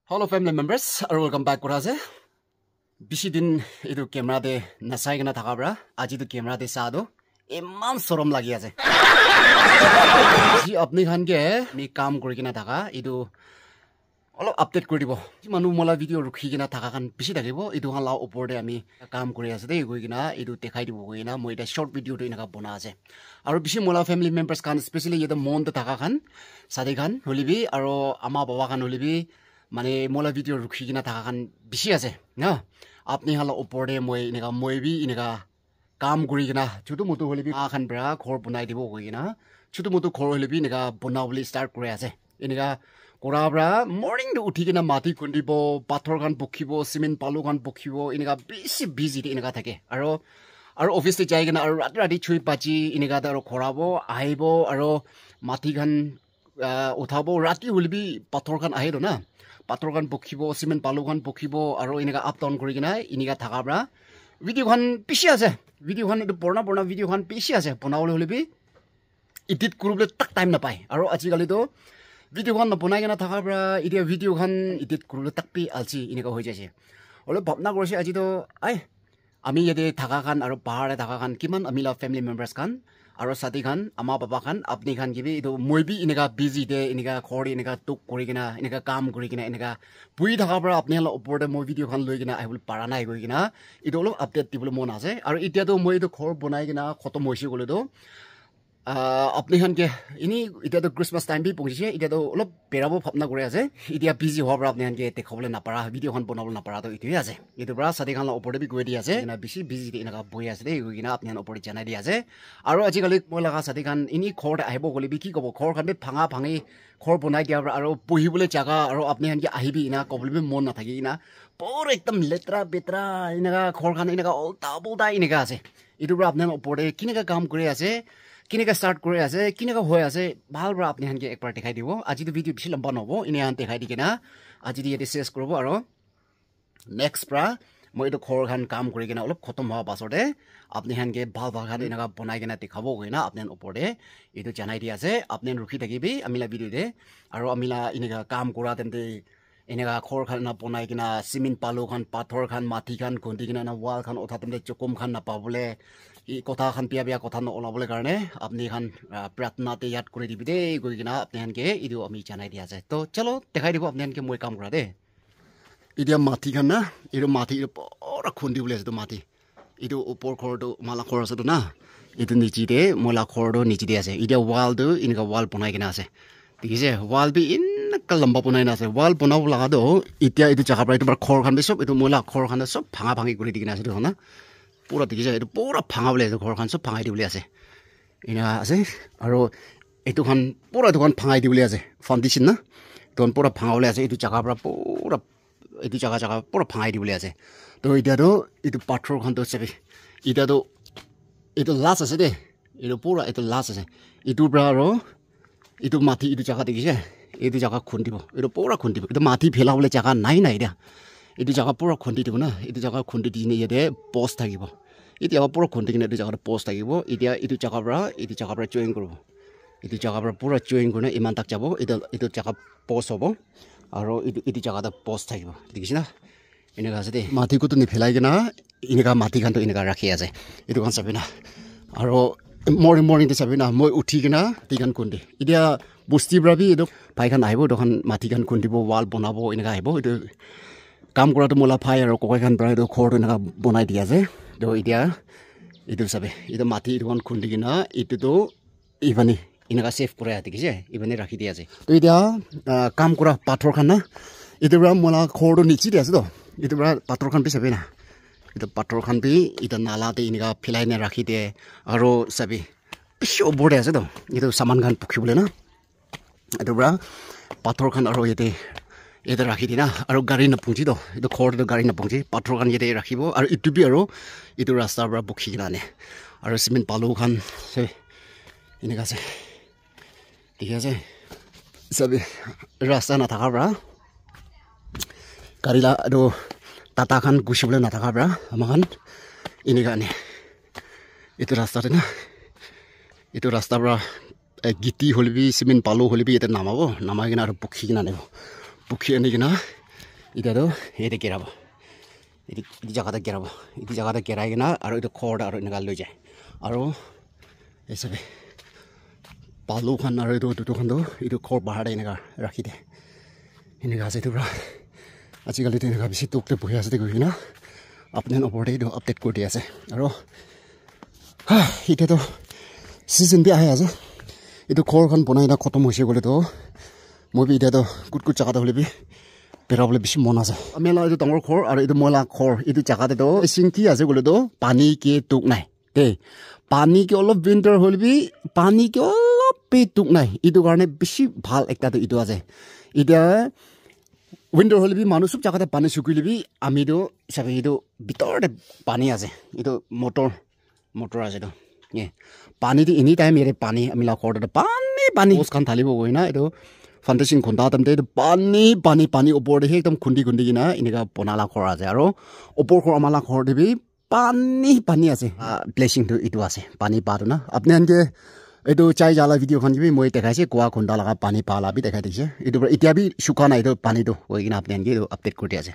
Hello family members, welcome back Kuraze. Bishi din idu camera de nasai gana thakabra. Aji du camera de saado. Iman sorom lagi ase. Ji apni khan ke mi kaam kori kina thaka. Idu olo update kori dibo. Ji manu mola video rukhi kina thaka kan bishi thakibo. Idu khan lao upor de ami kaam kori ase de goi kina idu dekhai dibo goi na moi da short video to inaka bona ase. Aro bishi mola family members kan especially yeda mon de thaka kan sade kan holibi aro ama baba kan holibi মানে মোলা video রুখি কিনা থাকা খান বেশি আছে না আপনি হালা উপরে মই ইনেকা মই বি ইনেকা কাম করি কিনা ছোট মতো হলে বি আখান ব্রা ঘর বনাই দিব কই কিনা ছোট মতো ঘর হলে বি ইনেকা বনাবলি স্টার্ট করে আছে ইনেকা কোরা ব্রা মর্নিং দে উঠি কিনা মাটি খুন্দিব পাথর খান বখিব সিমেন্ট পালু খান বখিব ইনেকা বেশি বিজি ইনেকা থাকে আৰু অফিসে যাই কিনা আৰু ৰাতি ৰাতি ছুই পাজি ইনেকা আৰু খৰাব আহিব আৰু মাটি খান উঠাব ৰাতি হলে বি পাথৰ খান আহিব না পাথৰ খান বখিব সিমেন্ট পালু খান বখিব আৰু ইনেকা আপ ডাউন কৰি কিনা ইনেকা থাকাব্ৰা ভিডিও খান পিছি আছে ভিডিও খান এটো পুৰণা ভিডিও খান পিছি আছে বনাবলৈ হলিবি এডিট কৰিবলৈ তাক টাইম নাপায় আৰু আজিকালি তো ভিডিও খান বনাই কিনা থাকাব্ৰা ইতিয়া ভিডিও খান এডিট কৰিবলৈ তাক পি আলছি ইনেকা হৈ যাইছে অলপ ভাবনা কৰিছে আজি তো আমি ইয়াতে থাকা খান আৰু পাহাৰে থাকা খান কিমান আমিলা ফ্যামিলি মেম্বাৰ্স খান আৰু সাথী খান আমা বাবা খান আপনি খান কিবি ইটো মই বি ইনেকা বিজি দে ইনেকা খৰি ইনেকা টুক কৰি কিনা ইনেকা কাম কৰি কিনা ইনেকা পুই থাকা পৰা আপনি হল ওপৰতে মই ভিডিও খান লৈ কিনা আহিবল পাৰা নাই গৈ কিনা ইটো অলপ আপডেট দিবলৈ মন আছে আৰু এতিয়াতো মই ইটো ঘৰ বনাই কিনা খতম হৈছে গলে তো আপনি খান কে ইনি এতিয়াতো ক্ৰিসমাস টাইম বি পগিছে এতিয়াতো অলপ পেৰাব ভাবনা কৰি আছে এতিয়া বিজি হোৱাৰ পৰা আপনি খান কে দেখাবলৈ নাপাৰা ভিডিও খান বনাবলৈ নাপাৰা তো ইটোই আছে ইটো পৰা সাথী খান ওপৰতে বি গৈ দি আছে না বেছি বিজি দে ইনেকা বহি আছে দে গৈ কিনা আপনি খান ওপৰতে জানাই দি আছে আৰু আজিকালি মই লাগা সাথী খান ইনি ঘৰ আহিব গলে বি কি কব ঘৰ খান ভাঙা ভাঙি ঘৰ বনাই দিয়া আৰু পহিবলৈ জাগা আৰু আপনি খান কে আহিবি না কবলৈ মন নাথাকি না পুৰা একদম লেত্ৰা বেত্ৰা ইনেকা ঘৰ খান ইনেকা উল্টা পুল্টা ইনেকা আছে ইটো পৰা আপনি ওপৰতে কিনেকা কাম কৰি আছে কিনেকা স্টার্ট করে আছে কিনেকা হৈ আছে ভাল বড় আপনি হানকে একবার দেখাই দিব আজি তো ভিডিও বেশি লম্বা নহব ইনে হান দেখাই দি কিনা আজি দি এতে শেষ করব আৰু নেক্সট পৰা মই তো ঘৰ খান কাম কৰি কিনা অলপ খতম হোৱা পাছতে আপনি হানকে ভাল খান এনেকা বনাই কিনা দেখাব কইনা আপনি ওপৰতে এটো জানাই দি আছে আপনি ৰখি থাকিবি আমিলা ভিডিও দে আৰু আমিলা এনেকা কাম কৰা তেন্তে এনেকা ঘৰ খান না বনাই কিনা সিমেন্ট পালু খান পাথৰ খান মাটি খান খুন্দি কিনা না ওয়াল খান উঠা তেন্তে চকম খান না পাবলে ই কথা খান পিয়া কথা ন ওলাবলৈ কাৰণে আপনি খান প্ৰাৰ্থনাতে ইয়াত কৰি দিবি দে গৈ কিনা আপনি হানকে ইটো আমি জানাই দি আছে তো চলো দেখাই দিব আপনি হানকে মই কাম কৰা দে এতিয়া মাটি খান না ইটো মাটি পুৰা খুন্দি বুলি আছে তো মাটি ইটো ওপৰ ঘৰটো মালা ঘৰ আছে তো না ইটো নিচিতে মলা ঘৰটো নিচিতে আছে এতিয়া ওয়ালটো ইনকা ওয়াল বনাই কিনা আছে দেখিছে ওয়াল বি ইনকা লম্বা বনাই না আছে ওয়াল বনাব লাগা তো এতিয়া ইটো জাগা পৰা তোমাৰ ঘৰ খান সব ইটো মলা ঘৰ খান সব ভাঙা ভাঙি কৰি দি কিনা আছে তো না পুৰা দেখিছে এটো পুৰা ভাঙা বলে আছে ঘৰখান সব ভাঙাই দিবলে আছে ইনা আছে আৰু এটো খান পুরা দোকান ভাঙাই দিবলে আছে ফাউন্ডেশন না দোকান পুরা ভাঙাবলে আছে এটো জাগা পৰা পুৰা এটো জাগা পুৰা ভাঙাই দিবলে আছে তো ইতিয়াতো এটো পাথৰ খান তো সবে ইতিয়াতো এটো লাছ আছে দে এটো পুৰা এটো লাছ আছে এটো পৰা আৰু এটো মাটি এটো জাগা দেখিছে এটো জাগা খুন্দিব এটো পুরা খুন্দিব এটো মাটি ফেলাবলে জাগা নাই দিয়া এটো জাগা পুরা খুন্দি দিব না এটো জাগা খুন্দি দিনে ইয়াতে পোস্ট থাকিব এতিয়া পুরা খুন্দি কিনে এটো জাগা পোস্ট থাকিব এতিয়া এটো জাগা পৰা জয়েন কৰিব এটো জাগা পৰা পুৰা জয়েন কৰি ইমান তাক যাব এটো জাগা পোস্ট হ'ব আৰু এটো জাগাটা পোস্ট থাকিব দেখিছ না এনেকা আছে দে মাটি কুটো নি ফেলাই কিনা এনেকা মাটি খানটো এনেকা ৰাখি আছে এটো খান চাবি না আৰু মৰ্নিং তে চাবি না মই উঠি কিনা তিখান খুন্দি এতিয়া বস্তি ব্ৰাবি এটো পাইখান আহিব দোকান মাটি খান খুন্দিব ওয়াল বনাব এনেকা আহিব এটো কাম কৰাটো মোলা ফাই আৰু ককাই খান পৰা এটো ঘৰটো এনেকা বনাই দিয়া আছে তো এতিয়া এটো চাবে এটো মাটি দোকান খুন্দি কিনা এটোতো ইভানি এনেকা সেভ কৰে দেখিছে ইভানি ৰাখি দিয়া আছে তো এতিয়া কাম কৰা পাথৰ খান না এটো পৰা মোলা ঘৰটো নিচি দিয়া আছে তো এটো পৰা পাথৰ খান চাবে না এটো পাথৰ খান বি এটা নালাতে এনেকা ফেলাই নে ৰাখি দিয়ে আৰু চাবি পিছ ওপৰতে আছে তো এটো সামান খান পখিবলৈ না এটো পৰা পাথৰ খান আৰু এটা ৰাখি দিনা আৰু গাড়ী নপঞ্জি তো এটো ঘৰটো গাড়ী নপঞ্জি পাথৰ খান ইয়াতে ৰাখিব আৰু ইটুবি আৰু ইটো ৰাস্তাৰ পৰা বখি কিনা আনে আৰু সিমেন্ট পালু খান এনেকা আছে ঠিক আছে সবে ৰাস্তা নাথাকাৰ পৰা গাড়ীলা আৰু টাটা খান গুচিবলৈ নাথাকাৰ পৰা আমাখান এনেকা আনে এইটো ৰাস্তাতে না এইটো ৰাস্তাৰ পৰা গিটি হলিবি সিমেন্ট পালু হলিবি এটা নামাব নামাই কিনা আৰু বখি কিনা আনিব পুখি আনি কিনা ইতিয়াতো এইটো কেৰাব এইটো জেগাতে কেৰাব এইটো জেগাতে কেৰাই কিনা আৰু এইটো খৰ আৰু এনেকুৱা লৈ যায় আৰু এই চবে পালুখন আৰু এইটো দুটোখনটো এইটো খৰ পাহাৰতে এনেকুৱা ৰাখি দিয়ে এনেকুৱা আছে এইটো পৰা আজিকালিতো এনেকুৱা বেছি টোকতে বহি আছে গৈ কিনা আপুনি ওপৰতে এইটো আপডেট কৰি দি আছে আৰু এতিয়াতো ছিজন বি আহে আছে এইটো খৰখন বনাই না খতম হৈছে গ'লেতো মই এতিয়াতো কুট জেগাতে হ'লে বি পেৰাবলৈ বেছি মন আছে আমি এইটো ডাঙৰ খৰ আৰু এইটো ময়লা খৰ এইটো জেগাতেতো চিংকি আছে গ'লেতো পানী কি টোক নাই দেই পানী কি অলপ উইণ্টাৰ হ'লে বি পানী কি অলপ টোক নাই এইটো কাৰণে বেছি ভাল একটাতো এইটো আছে এতিয়া উইণ্টাৰ হ'লে বি মানুহ চব জেগাতে পানী চুকিলে বি আমিতো হিচাপে এইটো ভিতৰতে পানী আছে এইটো মটৰ আছে এইটো পানীটো এনি টাইম ইয়াতে পানী আমি ঘৰতে পানী বস্তুখন ঢালিব গৈ না এইটো ফাউণ্ডেশ্যন খুন্দা তাৰমানে এইটো পানী ওপৰতে একদম খুন্দি কিনা এনেকুৱা বনালা ঘৰ আছে আৰু ওপৰ ঘৰ আমাৰ ঘৰতে বি পানী আছে প্লেচিংটো এইটো আছে পানী পাটো না আপুনি এনেকৈ এইটো চাই জ্বালা ভিডিঅ'খন বি মই দেখাইছে কুঁৱা খুন্দা লগা পানী পালা বি দেখাই দিছে এইটো এতিয়া বি শুকা নাই এইটো পানীটো হৈ কিনে আপুনি এনেকৈ আপডেট কৰি আছে